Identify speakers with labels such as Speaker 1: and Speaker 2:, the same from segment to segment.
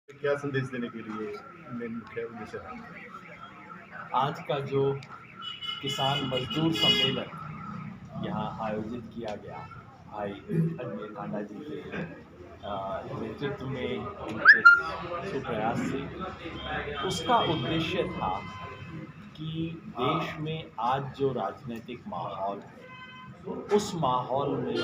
Speaker 1: क्या संदेश देने के लिए मेन मुख्य उद्देश्य था?
Speaker 2: आज का जो किसान मजदूर सम्मेलन यहाँ आयोजित किया गया भाई अजमेर कांडा जी के नेतृत्व में उनके सुप्रयास से उसका उद्देश्य था कि देश में आज जो राजनीतिक माहौल है उस माहौल में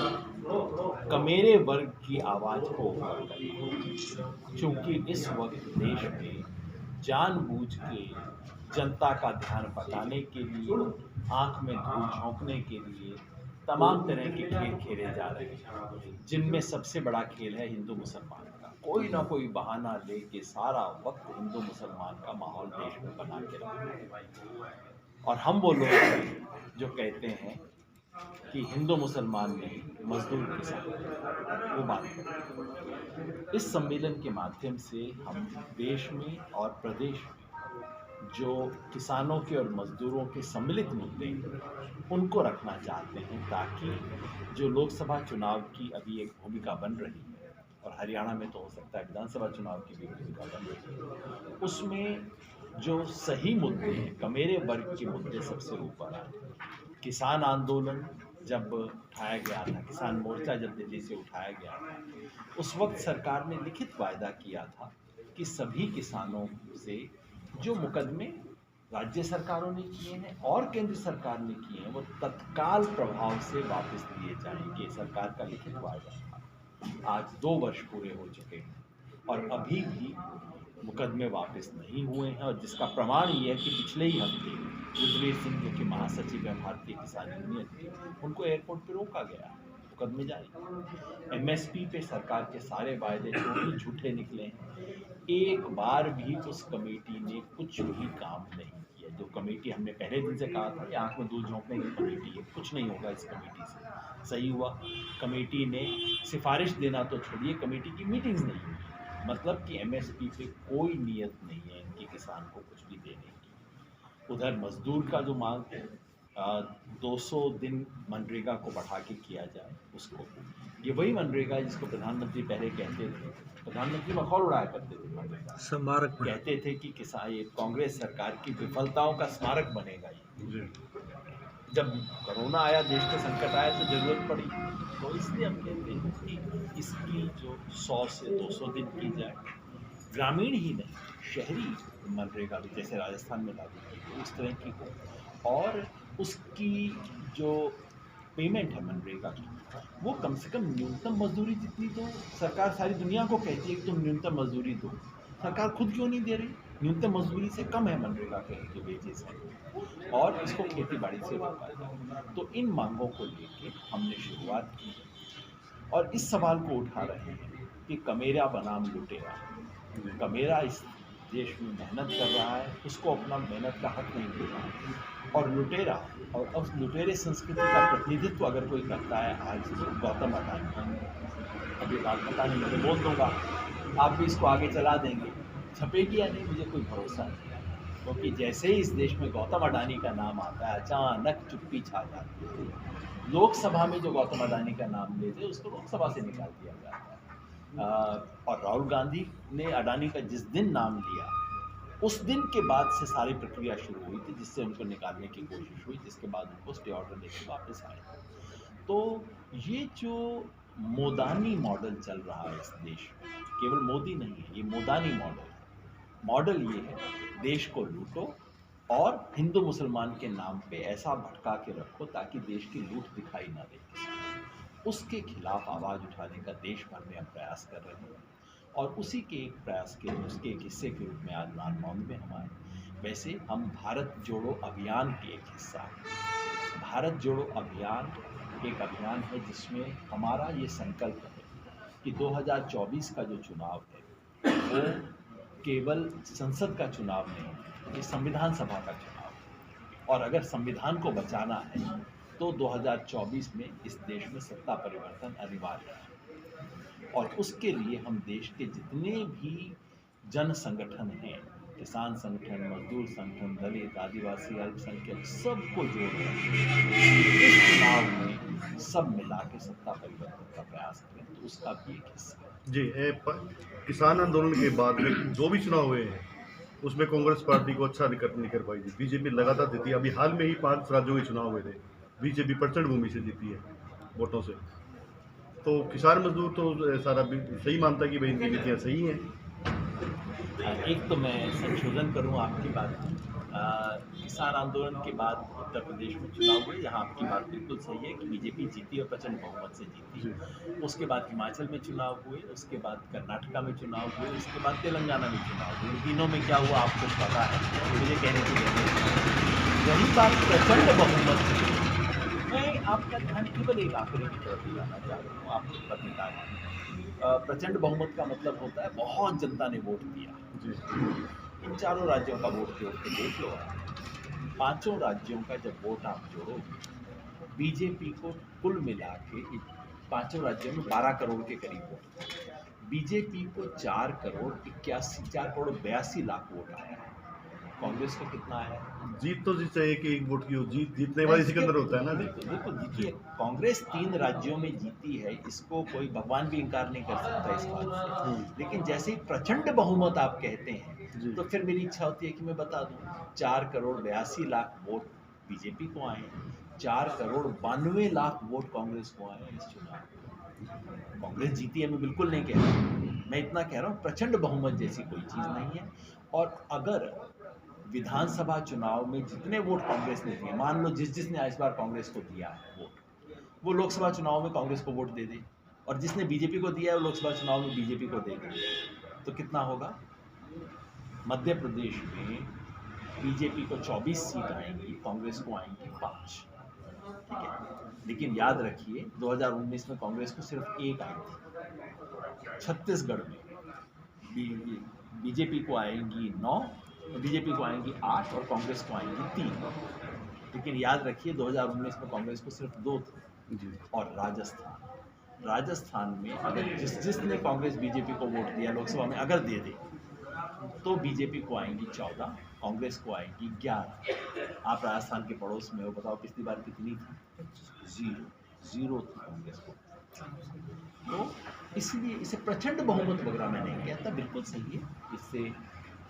Speaker 2: कमेरे वर्ग की आवाज़ को ऊपर करना, क्योंकि इस वक्त देश में जानबूझ के जनता का ध्यान भटकाने के लिए, आंख में धूल झोंकने के लिए तमाम तरह के खेल खेले जा रहे हैं, जिनमें सबसे बड़ा खेल है हिंदू मुसलमान का। कोई ना कोई बहाना लेके सारा वक्त हिंदू मुसलमान का माहौल देश में बना के रखा। और हम वो लोग हैं जो कहते हैं कि हिंदू मुसलमान नहीं, मजदूर किसान, वो बात करें। इस सम्मेलन के माध्यम से हम देश में और प्रदेश में जो किसानों के और मजदूरों के सम्मिलित मुद्दे हैं उनको रखना चाहते हैं, ताकि जो लोकसभा चुनाव की अभी एक भूमिका बन रही है, और हरियाणा में तो हो सकता है विधानसभा चुनाव की भी भूमिका बन रही है, उसमें जो सही मुद्दे हैं, कमेरे वर्ग के मुद्दे सबसे ऊपर आए। किसान आंदोलन जब उठाया गया था, किसान मोर्चा जब दिल्ली से उठाया गया था, उस वक्त सरकार ने लिखित वायदा किया था कि सभी किसानों से जो मुकदमे राज्य सरकारों ने किए हैं और केंद्र सरकार ने किए हैं वो तत्काल प्रभाव से वापस लिए जाएंगे। सरकार का लिखित वायदा था। आज 2 वर्ष पूरे हो चुके हैं और अभी भी मुकदमे वापस नहीं हुए हैं, और जिसका प्रमाण ये है कि पिछले ही हफ्ते रुद्रवीर सिंह, जो कि महासचिव है भारतीय किसान यूनियन के, उनको एयरपोर्ट पर रोका गया, मुकदमे जारी। एमएसपी पे सरकार के सारे वायदे जो भी झूठे निकले हैं, एक बार भी उस कमेटी ने कुछ भी काम नहीं किया। जो कमेटी हमने पहले दिन से कहा था कि आंख में धूल झोंकने की कमेटी है, कुछ नहीं होगा इस कमेटी से। सही हुआ, कमेटी ने सिफारिश देना तो छोड़िए, कमेटी की मीटिंग्स नहीं हुई। मतलब कि एमएसपी पे कोई नियत नहीं है इनकी किसान को कुछ भी देने की। उधर मजदूर का जो मांग है 200 दिन मनरेगा को बढ़ा के किया जाए उसको, ये वही मनरेगा है जिसको प्रधानमंत्री पहले कहते थे, प्रधानमंत्री मखौल उड़ाया करते थे मनरेगा,
Speaker 3: स्मारक
Speaker 2: कहते थे कि किसान, ये कांग्रेस सरकार की विफलताओं का स्मारक बनेगा ये। जब कोरोना आया, देश पे संकट आया, तो जरूरत पड़ी, तो इसलिए हम कहते हैं कि इसकी जो 100 से 200 दिन की जाए, ग्रामीण ही नहीं शहरी मनरेगा भी जैसे राजस्थान में लागू की उस तरह की हो, और उसकी जो पेमेंट है मनरेगा की, वो कम से कम न्यूनतम मजदूरी जितनी दो। सरकार सारी दुनिया को कहती है कि तुम न्यूनतम मजदूरी दो, सरकार खुद क्यों नहीं दे रही? न्यूनतम मजदूरी से कम है मनरेगा के जो वेजेस हैं, और इसको खेती बाड़ी से रोका जाए। तो इन मांगों को लेके हमने शुरुआत की और इस सवाल को उठा रहे हैं कि कमेरा बनाम लुटेरा। कमेरा इस देश में मेहनत कर रहा है, उसको अपना मेहनत का हक नहीं मिल रहा है, और लुटेरा, और उस लुटेरे संस्कृति का प्रतिनिधित्व अगर कोई करता है आज तो गौतम अडानी। अभी बात पता नहीं, मैं बोल दूंगा, आप भी इसको आगे चला देंगे, छपेगी या नहीं मुझे कोई भरोसा नहीं है, क्योंकि जैसे ही इस देश में गौतम अडानी का नाम आता है अचानक चुप्पी छा जाती है। लोकसभा में जो गौतम अडानी का नाम लेते उसको लोकसभा से निकाल दिया जाता है। और राहुल गांधी ने अडानी का जिस दिन नाम लिया उस दिन के बाद से सारी प्रक्रिया शुरू हुई थी, जिससे उनको निकालने की कोशिश हुई, जिसके बाद उनको स्टे ऑर्डर लेकर वापस आए। तो ये जो मोदानी मॉडल चल रहा है इस देश में, केवल मोदी नहीं है, ये मोदानी मॉडल है। मॉडल ये है, देश को लूटो और हिंदू मुसलमान के नाम पे ऐसा भटका के रखो ताकि देश की लूट दिखाई ना दे। उसके खिलाफ आवाज़ उठाने का देश भर में हम प्रयास कर रहे हैं, और उसी के एक प्रयास के, उसके एक हिस्से के रूप में आज राजभवन में हम आए। वैसे हम भारत जोड़ो अभियान के एक हिस्सा हैं। भारत जोड़ो अभियान एक अभियान है जिसमें हमारा ये संकल्प है कि 2024 का जो चुनाव है वो केवल संसद का चुनाव नहीं, ये संविधान सभा का चुनाव है, और अगर संविधान को बचाना है तो 2024 में इस देश में सत्ता परिवर्तन अनिवार्य है। और उसके लिए हम देश के जितने भी जन संगठन हैं, किसान संगठन, मजदूर संगठन, दलित, आदिवासी, अल्पसंख्यक, सबको जोड़ रहे हैं। इस चुनाव में सब मिला के सत्ता परिवर्तन का प्रयास करें, तो उसका भी एक हिस्सा है।
Speaker 1: जी किसान आंदोलन के बाद में जो भी चुनाव हुए हैं उसमें कांग्रेस पार्टी को अच्छा नहीं कर पाई थी। बीजेपी लगातार जीती। अभी हाल में ही 5 राज्यों के चुनाव हुए थे, बीजेपी प्रचंड भूमि से जीती है वोटों से। तो किसान मजदूर तो सारा सही मानता है कि भाई इनकी नीतियाँ सही हैं।
Speaker 2: एक तो मैं संशोधन करूं आपकी बात। किसान आंदोलन के बाद उत्तर प्रदेश में चुनाव हुए, जहां आपकी बात बिल्कुल सही है कि बीजेपी जीती और प्रचंड बहुमत से जीती। उसके बाद हिमाचल में चुनाव हुए, उसके बाद कर्नाटका में चुनाव हुए, उसके बाद तेलंगाना में चुनाव हुए। इन तीनों में क्या हुआ आपको पता है, मुझे कहने की जरूरत है। रही बात प्रचंड बहुमत की, मैं आपका ध्यान केवल एक आंकड़े की तरफ दिलाना चाह रहा हूँ, आपके पत्रकार हैं। प्रचंड बहुमत का मतलब होता है बहुत जनता ने वोट दिया। इन चारों राज्यों का वोट जोड़ के देख लो आप, पांचों राज्यों का जब वोट आप जोड़ोगे, बीजेपी को कुल मिला के इन पांचों राज्यों में 12 करोड़ के करीब वोट, बीजेपी को 4 करोड़ 82 लाख वोट आया है। कांग्रेस को कितना आया?
Speaker 1: जीत तो जीत चाहिए कि एक वोट की हो, जीतने वाली सिकंदर होता है ना।
Speaker 2: बिल्कुल देखिए, कांग्रेस 3 राज्यों में जीती है, इसको कोई भगवान भी इनकार नहीं कर सकता इस बात से। लेकिन जैसे ही प्रचंड बहुमत आप कहते हैं, तो फिर मेरी इच्छा होती है कि मैं बता दूं, 4 करोड़ 82 लाख वोट बीजेपी को आए, 4 करोड़ 92 लाख वोट कांग्रेस को आए इस चुनाव। कांग्रेस जीती है मैं बिल्कुल नहीं कह रहा, मैं इतना कह रहा हूँ प्रचंड बहुमत जैसी कोई चीज़ नहीं है। और अगर विधानसभा चुनाव में जितने वोट कांग्रेस ने दिए, मान लो जिसने इस बार कांग्रेस को दिया है वोट, वो लोकसभा चुनाव में कांग्रेस को वोट दे दे, और जिसने बीजेपी को दिया है वो लोकसभा चुनाव में बीजेपी को दे दे, तो कितना होगा? मध्य प्रदेश में बीजेपी को 24 सीट आएंगी, कांग्रेस को आएंगी 5। ठीक है, लेकिन याद रखिए 2019 में कांग्रेस को सिर्फ 1 आई थी। छत्तीसगढ़ में बीजेपी को आएंगी 9, बीजेपी को आएंगी 8 और कांग्रेस को आएंगी 3। लेकिन याद रखिए 2019 में कांग्रेस को सिर्फ 2 थे। और राजस्थान में अगर जिसने कांग्रेस बीजेपी को वोट दिया लोकसभा में अगर दे दे, तो बीजेपी को आएंगी 14, कांग्रेस को आएंगी 11। आप राजस्थान के पड़ोस में हो, बताओ पिछली बार कितनी थी? 0 थी कांग्रेस को। तो इसलिए इसे प्रचंड बहुमत वगैरह मैं नहीं कहता, बिल्कुल सही है, इससे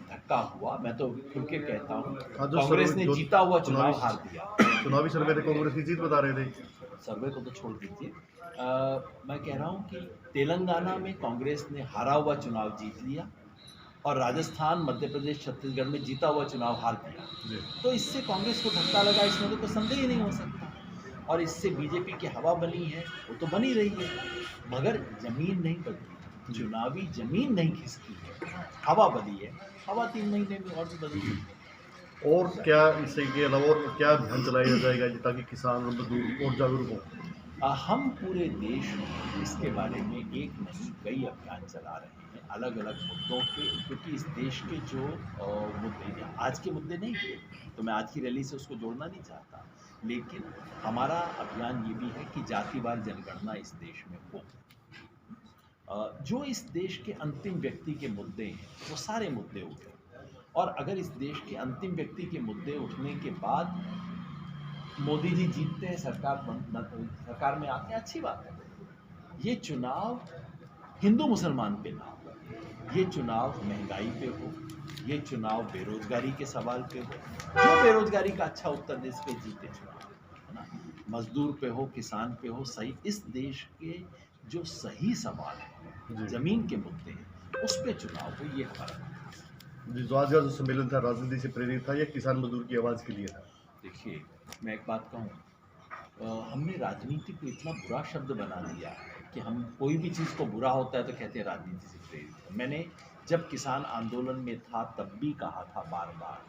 Speaker 2: धक्का हुआ। मैं तो खुल के कहता हूँ कांग्रेस ने जीता हुआ चुनाव हार दिया।
Speaker 1: चुनावी सर्वे थे कांग्रेस की जीत बता रहे थे।
Speaker 2: सर्वे को तो छोड़ दीजिए, मैं कह रहा हूँ कि तेलंगाना में कांग्रेस ने हारा हुआ चुनाव जीत लिया और राजस्थान, मध्य प्रदेश, छत्तीसगढ़ में जीता हुआ चुनाव हार दिया। तो इससे कांग्रेस को धक्का लगा, इसमें तो कोई संदेह ही नहीं हो सकता। और इससे बीजेपी की हवा बनी है, वो तो बनी रही है, मगर जमीन नहीं बदली, चुनावी जमीन नहीं खिसकी है, हवा बदली है। हवा 3 महीने में और भी बदली।
Speaker 1: और क्या इससे के अलावा और क्या अभियान चलाया जाएगा ताकि किसान और मजदूर और जागरूक हों? हम
Speaker 2: पूरे देश में इसके बारे में एक नहीं कई अभियान चला रहे हैं अलग अलग मुद्दों पे, क्योंकि इस देश के जो मुद्दे आज के मुद्दे नहीं थे, तो मैं आज की रैली से उसको जोड़ना नहीं चाहता, लेकिन हमारा अभियान ये भी है कि जातिवार जनगणना इस देश में हो। जो इस देश के अंतिम व्यक्ति के मुद्दे हैं वो सारे मुद्दे उठे, और अगर इस देश के अंतिम व्यक्ति के मुद्दे उठने के बाद मोदी जी जीतते हैं, सरकार में आते हैं, अच्छी बात है। ये चुनाव हिंदू मुसलमान पे ना हो, ये चुनाव महंगाई पे हो, ये चुनाव बेरोजगारी के सवाल पे हो, जो बेरोजगारी का अच्छा उत्तर दे सके जीते चुनाव, है ना। मजदूर पे हो, किसान पे हो, सही इस देश के जो सही सवाल है, जमीन के मुद्दे हैं, उस पे चुनाव हो, ये हमारा।
Speaker 1: जो आज का जो सम्मेलन था राजनीति से प्रेरित था या किसान मजदूर की आवाज़ के लिए था?
Speaker 2: देखिए, मैं एक बात कहूँ, हमने राजनीति को इतना बुरा शब्द बना दिया है कि हम कोई भी चीज़ को बुरा होता है तो कहते हैं राजनीति से प्रेरित है। मैंने जब किसान आंदोलन में था तब भी कहा था बार बार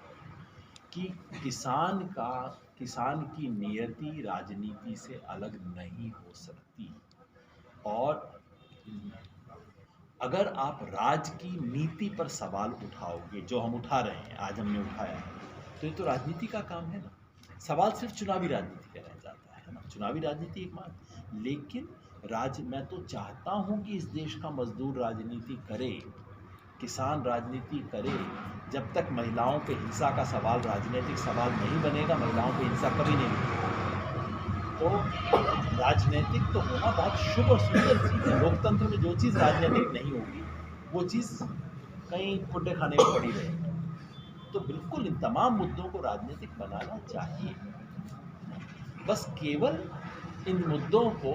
Speaker 2: कि किसान की नियति राजनीति से अलग नहीं हो सकती, और अगर आप राज की नीति पर सवाल उठाओगे, जो हम उठा रहे हैं, आज हमने उठाया है, तो ये तो राजनीति का काम है ना। सवाल सिर्फ चुनावी राजनीति का रह जाता है ना, चुनावी राजनीति एक बात, लेकिन मैं तो चाहता हूं कि इस देश का मजदूर राजनीति करे, किसान राजनीति करे। जब तक महिलाओं पे हिंसा का सवाल राजनीतिक सवाल नहीं बनेगा, महिलाओं पे हिंसा कभी नहीं होगी। तो राजनीतिक तो होना बहुत शुभ और सुंदर चीज़ है। लोकतंत्र में जो चीज़ राजनीतिक नहीं होगी वो चीज़ कहीं कुड्डे खाने में पड़ी रहेगी। तो बिल्कुल इन तमाम मुद्दों को राजनीतिक बनाना चाहिए। बस केवल इन मुद्दों को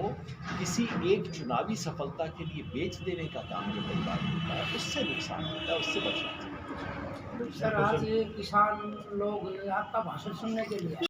Speaker 2: किसी एक चुनावी सफलता के लिए बेच देने का काम जो कई बार होता है उससे नुकसान होता है, उससे बचना चाहिए।
Speaker 3: सर आज ये किसान लोग आपका भाषण सुनने के लिए